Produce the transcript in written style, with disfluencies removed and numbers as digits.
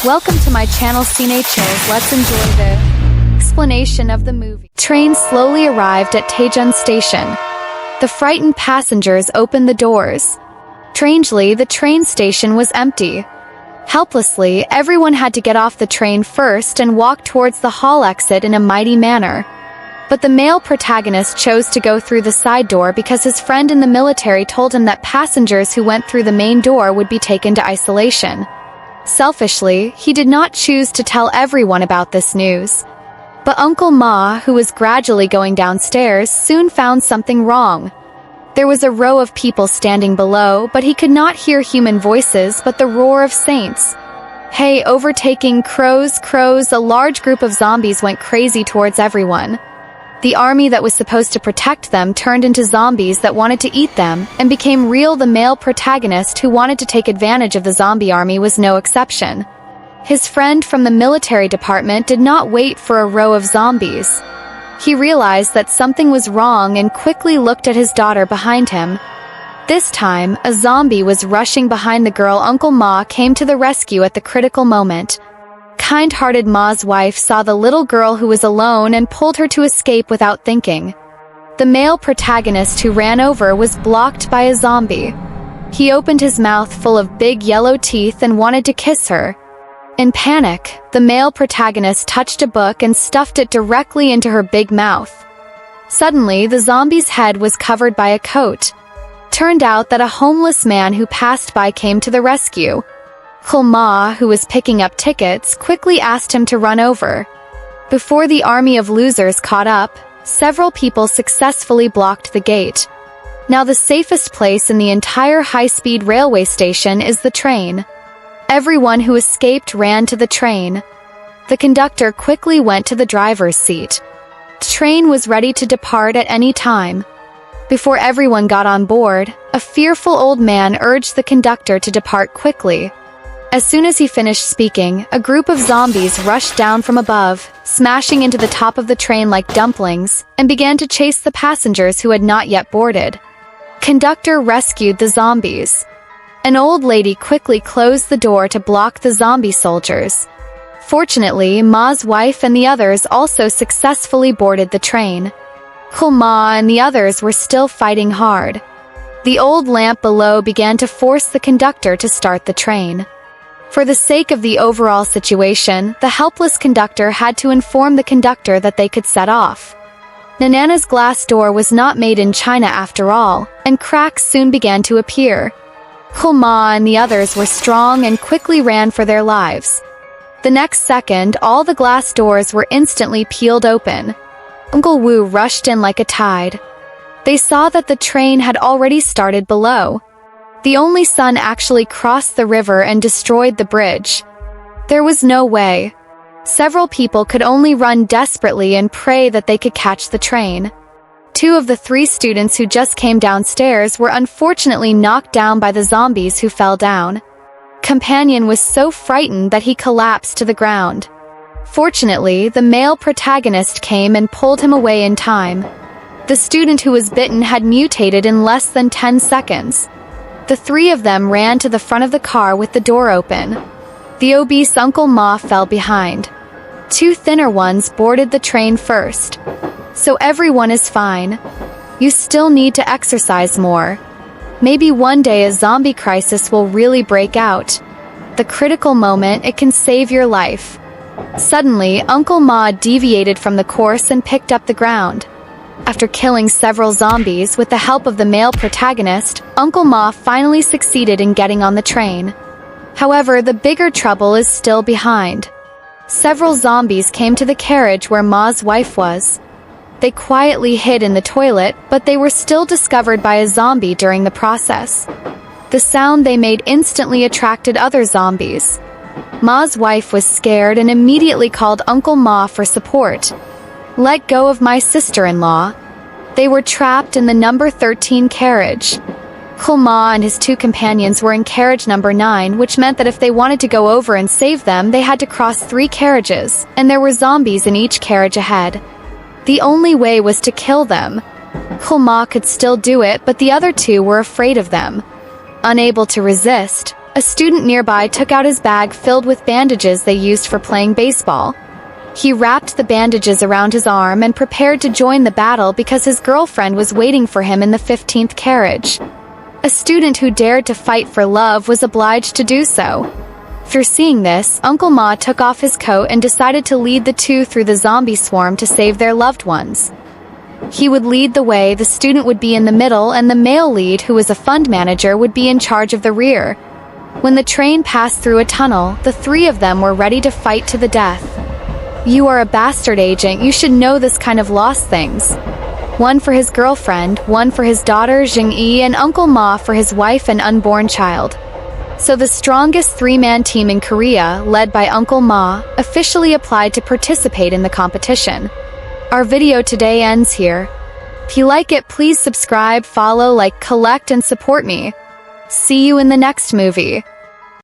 Welcome to my channel Cine Chills. Let's enjoy the explanation of the movie. Train slowly arrived at Taejun Station. The frightened passengers opened the doors. Strangely, the train station was empty. Helplessly, everyone had to get off the train first and walk towards the hall exit in a mighty manner. But the male protagonist chose to go through the side door because his friend in the military told him that passengers who went through the main door would be taken to isolation. Selfishly, he did not choose to tell everyone about this news. But Uncle Ma, who was gradually going downstairs, soon found something wrong. There was a row of people standing below, but he could not hear human voices but the roar of saints. Hey, overtaking crows, a large group of zombies went crazy towards everyone. The army that was supposed to protect them turned into zombies that wanted to eat them, and became real. The male protagonist who wanted to take advantage of the zombie army was no exception. His friend from the military department did not wait for a row of zombies. He realized that something was wrong and quickly looked at his daughter behind him. This time, a zombie was rushing behind the girl. Uncle Ma came to the rescue at the critical moment. Kind-hearted Ma's wife saw the little girl who was alone and pulled her to escape without thinking. The male protagonist who ran over was blocked by a zombie. He opened his mouth full of big yellow teeth and wanted to kiss her. In panic, the male protagonist touched a book and stuffed it directly into her big mouth. Suddenly, the zombie's head was covered by a coat. Turned out that a homeless man who passed by came to the rescue. Uncle Ma, who was picking up tickets, quickly asked him to run over. Before the army of losers caught up, several people successfully blocked the gate. Now the safest place in the entire high-speed railway station is the train. Everyone who escaped ran to the train. The conductor quickly went to the driver's seat. The train was ready to depart at any time. Before everyone got on board, a fearful old man urged the conductor to depart quickly. As soon as he finished speaking, a group of zombies rushed down from above, smashing into the top of the train like dumplings, and began to chase the passengers who had not yet boarded. Conductor rescued the zombies. An old lady quickly closed the door to block the zombie soldiers. Fortunately, Ma's wife and the others also successfully boarded the train. Uncle Ma and the others were still fighting hard. The old lamp below began to force the conductor to start the train. For the sake of the overall situation, the helpless conductor had to inform the conductor that they could set off. Nanana's glass door was not made in China after all, and cracks soon began to appear. Uncle Ma and the others were strong and quickly ran for their lives. The next second, all the glass doors were instantly peeled open. Uncle Wu rushed in like a tide. They saw that the train had already started below. The only son actually crossed the river and destroyed the bridge. There was no way. Several people could only run desperately and pray that they could catch the train. 2 of the 3 students who just came downstairs were unfortunately knocked down by the zombies who fell down. Companion was so frightened that he collapsed to the ground. Fortunately, the male protagonist came and pulled him away in time. The student who was bitten had mutated in less than 10 seconds. The 3 of them ran to the front of the car with the door open. The obese Uncle Ma fell behind. 2 thinner ones boarded the train first. So everyone is fine. You still need to exercise more. Maybe one day a zombie crisis will really break out. The critical moment, it can save your life. Suddenly, Uncle Ma deviated from the course and picked up the ground. After killing several zombies with the help of the male protagonist, Uncle Ma finally succeeded in getting on the train. However, the bigger trouble is still behind. Several zombies came to the carriage where Ma's wife was. They quietly hid in the toilet, but they were still discovered by a zombie during the process. The sound they made instantly attracted other zombies. Ma's wife was scared and immediately called Uncle Ma for support. Let go of my sister-in-law. They were trapped in the number 13 carriage. Uncle Ma and his 2 companions were in carriage number 9, which meant that if they wanted to go over and save them, they had to cross 3 carriages, and there were zombies in each carriage ahead. The only way was to kill them. Uncle Ma could still do it, but the other 2 were afraid of them. Unable to resist, A student nearby took out his bag filled with bandages they used for playing baseball. He wrapped the bandages around his arm and prepared to join the battle because his girlfriend was waiting for him in the 15th carriage. A student who dared to fight for love was obliged to do so. After seeing this, Uncle Ma took off his coat and decided to lead the two through the zombie swarm to save their loved ones. He would lead the way, the student would be in the middle, and the male lead, who was a fund manager, would be in charge of the rear. When the train passed through a tunnel, the three of them were ready to fight to the death. "You are a bastard agent, you should know this kind of lost things." One for his girlfriend, one for his daughter Jing-yi, and Uncle Ma for his wife and unborn child. So the strongest three-man team in Korea, led by Uncle Ma, officially applied to participate in the competition. Our video today ends here. If you like it, please subscribe, follow, like, collect, and support me. See you in the next movie.